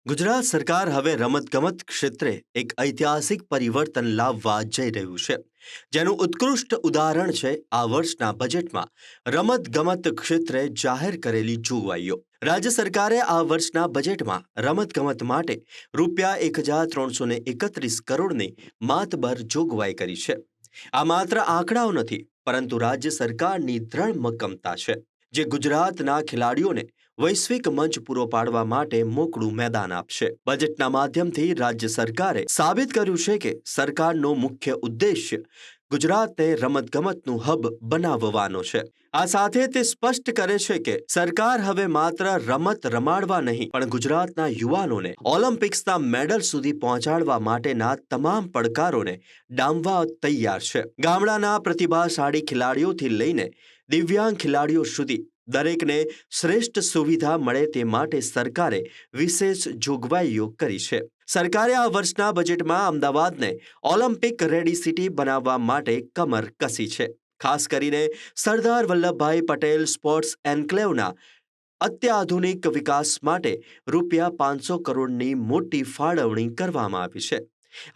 ગુજરાત સરકાર હવે રમતગમત ક્ષેત્રે એક ઐતિહાસિક પરિવર્તન લાવવા જઈ રહ્યું છે, જેનું ઉત્કૃષ્ટ ઉદાહરણ છે આ વર્ષના બજેટમાં રમતગમત ક્ષેત્રે જાહેર કરેલી જોગવાઈઓ. રાજ્ય સરકારે આ વર્ષના બજેટમાં રમતગમત માટે રૂપિયા 1,331 કરોડની માતબર જોગવાઈ કરી છે. આ માત્ર આંકડાઓ નથી, પરંતુ રાજ્ય સરકારની દ્રઢ મક્કમતા છે, જે ગુજરાતના ખેલાડીઓને વૈશ્વિક મંચ પૂરો પાડવા માટે મોકળું મેદાન આપશે. બજેટના માધ્યમથી રાજ્ય સરકારે સાબિત કર્યું છે કે સરકારનો મુખ્ય ઉદ્દેશ્ય ગુજરાતને રમતગમતનું હબ બનાવવાનો છે. આ સાથે તે સ્પષ્ટ કરે છે કે સરકાર હવે માત્ર રમત રમાડવા નહીં, પણ ગુજરાતના યુવાનોને ઓલિમ્પિક્સના મેડલ સુધી પહોંચાડવા માટેના તમામ પડકારોને ડામવા તૈયાર છે. ગામડાના પ્રતિભાશાળી ખેલાડીઓથી લઈને દિવ્યાંગ ખેલાડીઓ સુધી દરેકને શ્રેષ્ઠ સુવિધા મળે તે માટે સરકારે વિશેષ જોગવાઈઓ કરી છે. સરકારે આ વર્ષના બજેટમાં અમદાવાદને ઓલિમ્પિક રેડી સિટી બનાવવા માટે કમર કસી છે. ખાસ કરીને સરદાર વલ્લભભાઈ પટેલ સ્પોર્ટ્સ એન્ક્લેવના અત્યાધુનિક વિકાસ માટે રૂપિયા 500 કરોડની મોટી ફાળવણી કરવામાં આવી છે.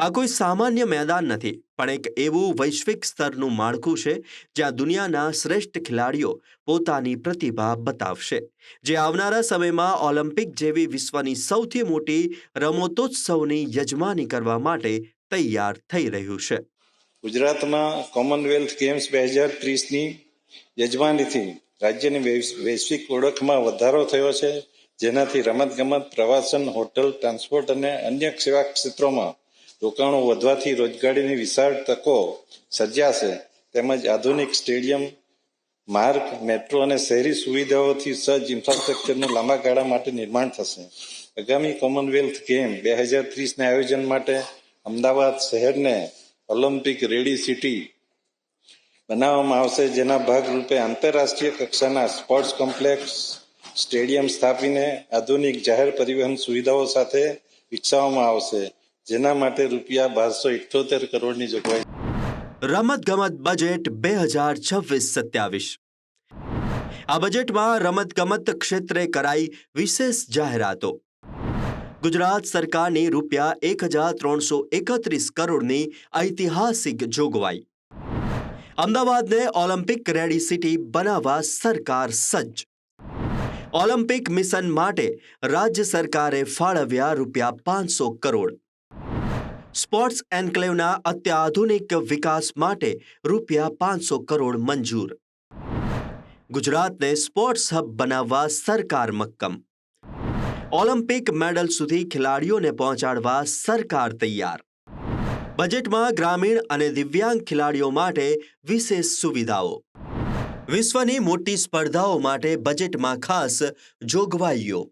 આ કોઈ સામાન્ય મેદાન નથી, પણ એક એવું વૈશ્વિક સ્તરનું માળખું છે જ્યાં દુનિયાના શ્રેષ્ઠ ખેલાડીઓ પોતાની પ્રતિભા બતાવશે, જે આવનારા સમયમાં ઓલિમ્પિક જેવી વિશ્વની સૌથી મોટી રમતોત્સવની યજમાની કરવા માટે તૈયાર થઈ રહ્યું છે. ગુજરાતમાં કોમનવેલ્થ ગેમ્સ 2030ની યજમાનીથી રાજ્યની વૈશ્વિક ઓળખમાં વધારો થયો છે, જેનાથી રમતગમત, પ્રવાસન, હોટલ, ટ્રાન્સપોર્ટ અને અન્ય સેવા ક્ષેત્રોમાં રોકાણો વધવાથી રોજગારીની વિશાળ તકો સર્જાશે. તેમજ આધુનિક સ્ટેડિયમ, માર્ગ, મેટ્રો અને શહેરી સુવિધાઓથી સજ્જ ઇન્ફ્રાસ્ટ્રક્ચરનું લાંબા ગાળા માટે નિર્માણ થશે. આગામી કોમનવેલ્થ ગેમ 2030ના આયોજન માટે અમદાવાદ શહેરને ઓલિમ્પિક રેડી સિટી બનાવવામાં આવશે, જેના ભાગરૂપે આંતરરાષ્ટ્રીય કક્ષાના સ્પોર્ટ્સ કોમ્પ્લેક્સ, સ્ટેડિયમ સ્થાપીને આધુનિક જાહેર પરિવહન સુવિધાઓ સાથે વિકસાવવામાં આવશે, જેના માટે રૂપિયા 1,278 કરોડની જોગવાઈ. રમતગમત બજેટ 2026-27. આ બજેટમાં રમતગમત ક્ષેત્રે કરાઈ વિશેષ જાહેરાતો. ગુજરાત સરકારની રૂપિયા 1,331 કરોડની ઐતિહાસિક જોગવાઈ. અમદાવાદને ઓલિમ્પિક રેડી સિટી બનાવવા સરકાર સજ્જ. ઓલિમ્પિક મિશન માટે રાજ્ય સરકારે ફાળવ્યા રૂપિયા 500 કરોડ. સ્પોર્ટ્સ એન્ક્લેવના અત્યાધુનિક વિકાસ માટે રૂપિયા 500 કરોડ મંજૂર. ગુજરાતને સ્પોર્ટ્સ હબ બનાવવા સરકાર મક્કમ. ઓલિમ્પિક મેડલ સુધી ખેલાડીઓને પહોંચાડવા સરકાર તૈયાર. બજેટમાં ગ્રામીણ અને દિવ્યાંગ ખેલાડીઓ માટે વિશેષ સુવિધાઓ. વિશ્વની મોટી સ્પર્ધાઓ માટે બજેટમાં ખાસ જોગવાઈઓ.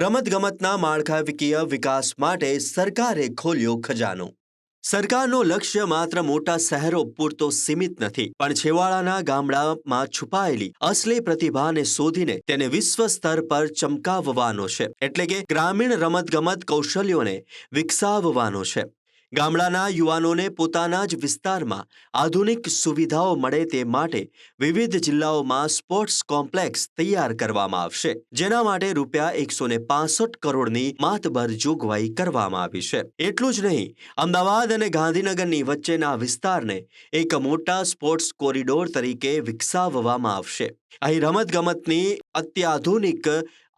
રમતગમતના માળખાકીય વિકાસ માટે સરકારે ખોલ્યો ખજાનો. સરકારનો લક્ષ્ય માત્ર મોટા શહેરો પૂરતો સીમિત નથી, પણ છેવાડાના ગામડામાં છુપાયેલી અસલી પ્રતિભાને શોધીને તેને વિશ્વ સ્તર પર ચમકાવવાનો છે. એટલે કે ગ્રામીણ રમતગમત કૌશલ્યોને વિકસાવવાનો છે. ગામડાના યુવાનોને પોતાના જ વિસ્તારમાં આધુનિક સુવિધાઓ મળે તે માટે વિવિધ જિલ્લાઓમાં સ્પોર્ટ્સ કોમ્પ્લેક્સ તૈયાર કરવામાં આવશે, જેના માટે રૂપિયા 165 કરોડની માતબર જોગવાઈ કરવામાં આવી છે. એટલું જ નહીં, અમદાવાદ અને ગાંધીનગરની વચ્ચેના વિસ્તારને એક મોટા સ્પોર્ટ્સ કોરિડોર તરીકે વિકસાવવામાં આવશે. અહીં રમતગમતની અત્યાધુનિક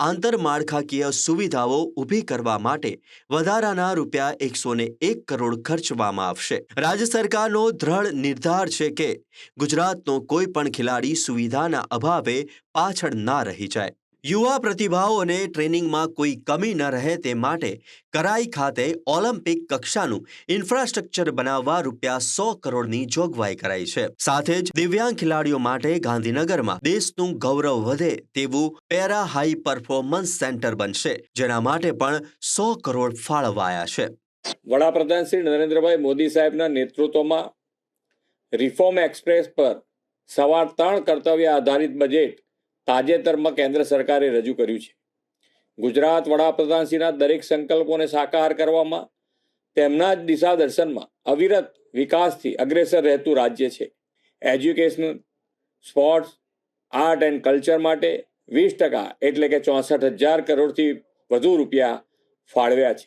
આંતરમાળખાકીય સુવિધાઓ ઊભી કરવા માટે વધારાના રૂપિયા 101 કરોડ ખર્ચવામાં આવશે. રાજ્ય સરકારનો દ્રઢ નિર્ધાર છે કે ગુજરાતનો કોઈ પણ ખેલાડી સુવિધાના અભાવે પાછળ ના રહી જાય. યુવા પ્રતિભાઓને ટ્રેનિંગમાં કોઈ કમી ન રહે તે માટે કરાઈ ખાતે ઓલિમ્પિક કક્ષાનું ઇન્ફ્રાસ્ટ્રક્ચર બનાવવા રૂપિયા 100 કરોડની જોગવાઈ કરાઈ છે. સાથે જ દિવ્યાંગ ખેલાડીઓ માટે ગાંધીનગરમાં દેશનું ગૌરવ વધે તેવું પેરા હાઈ પરફોર્મન્સ સેન્ટર બનશે, જેના માટે પણ 100 કરોડ ફાળવાયા છે. વડાપ્રધાન શ્રી નરેન્દ્રભાઈ મોદી સાહેબના નેતૃત્વમાં રિફોર્મ એક્સપ્રેસ પર સવાર 3 કર્તવ્ય આધારિત બજેટ તાજેતરમાં કેન્દ્ર સરકારે રજૂ કર્યું છે. ગુજરાત વડાપ્રધાનશ્રીના દરેક સંકલ્પોને સાકાર કરવામાં, તેમના જ દિશા દર્શનમાં અવિરત વિકાસથી અગ્રેસર રહેતું રાજ્ય છે. Education, sports, art and culture માટે 20% એટલે કે 64,000 કરોડથી વધુ રૂપિયા ફાળવ્યા છે.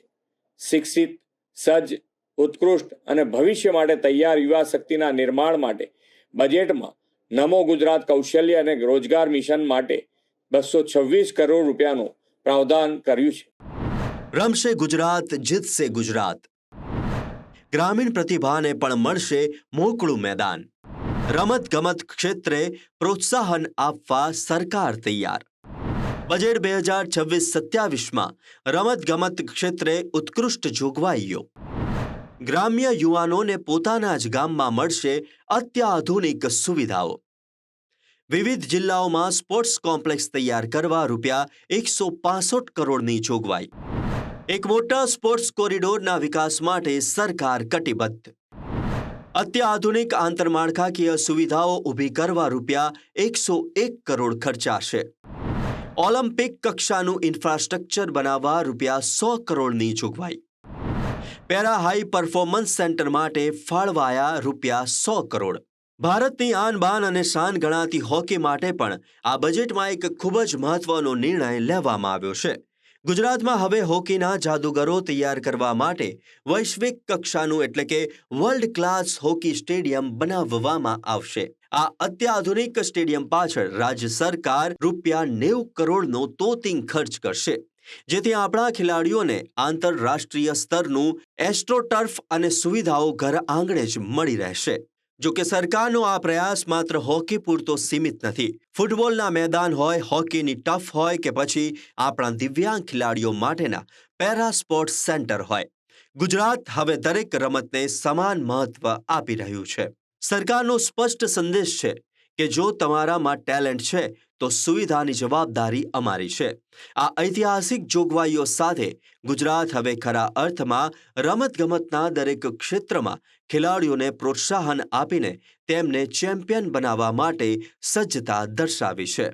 શિક્ષિત, સજ્જ, ઉત્કૃષ્ટ અને ભવિષ્ય માટે તૈયાર યુવા શક્તિના નિર્માણ માટે બજેટમાં નમો ગુજરાત કૌશલ્ય અને રોજગાર મિશન માટે 226 કરોડ રૂપિયાનું પ્રાવધાન કર્યું છે. રમશે ગુજરાત, જીતશે ગુજરાત. ગ્રામીણ પ્રતિભાને પણ મળશે મોકળું મેદાન. રમત ગમત ક્ષેત્રે પ્રોત્સાહન આપવા સરકાર તૈયાર. બજેટ 2026-27માં રમત ગમત ક્ષેત્રે ઉત્કૃષ્ટ જોગવાઈઓ. ગ્રામ્ય યુવાનોને પોતાના જ ગામમાં મળશે અત્યાધુનિક સુવિધાઓ. વિવિધ જિલ્લાઓમાં સ્પોર્ટ્સ કોમ્પ્લેક્સ તૈયાર કરવા રૂપિયા 165 કરોડની જોગવાઈ. એક મોટા સ્પોર્ટ્સ કોરિડોરના વિકાસ માટે સરકાર કટિબદ્ધ. અત્યાધુનિક આંતરમાળખાકીય સુવિધાઓ ઊભી કરવા રૂપિયા 101 કરોડ ખર્ચાશે. ઓલિમ્પિક કક્ષાનું ઇન્ફ્રાસ્ટ્રક્ચર બનાવવા રૂપિયા 100 કરોડની જોગવાઈ. પેરા હાઈ પરફોર્મન્સ સેન્ટર માટે ફાળવાયા રૂપિયા 100 કરોડ. ભારતની આન બાન અને શાન ગણાતી હોકી માટે પણ આ બજેટમાં એક ખૂબ જ મહત્વનો નિર્ણય લેવામાં આવ્યો છે. ગુજરાતમાં હવે હોકીના જાદુગરો તૈયાર કરવા માટે વૈશ્વિક કક્ષાનું એટલે કે વર્લ્ડ ક્લાસ હોકી સ્ટેડિયમ બનાવવામાં આવશે. આ અત્યાધુનિક સ્ટેડિયમ પાછળ રાજ્ય સરકાર રૂપિયા 90 કરોડનો તોતિંગ ખર્ચ કરશે, જેથી આપણા ખેલાડીઓને આંતરરાષ્ટ્રીય સ્તરનું એસ્ટ્રોટર્ફ અને સુવિધાઓ ઘર આંગણે જ મળી રહેશે. જો કે સરકારનો આ પ્રયાસ માત્ર હોકી પૂરતો સીમિત નથી. ફૂટબોલના મેદાન હોય, હોકીની ટફ હોય કે પછી આપણા દિવ્યાંગ ખેલાડીઓ માટેના પેરા સ્પોર્ટ્સ સેન્ટર હોય, ગુજરાત હવે દરેક રમતને સમાન મહત્વ આપી રહ્યું છે. સરકારનો સ્પષ્ટ સંદેશ છે કે જો તમારામાં ટેલેન્ટ છે તો સુવિધાની જવાબદારી અમારી છે. આ ઐતિહાસિક જોગવાઈઓ સાથે ગુજરાત હવે ખરા અર્થમાં રમતગમતના દરેક ક્ષેત્રમાં ખેલાડીઓને પ્રોત્સાહન આપીને તેમને ચેમ્પિયન બનાવવા માટે સજ્જતા દર્શાવી છે.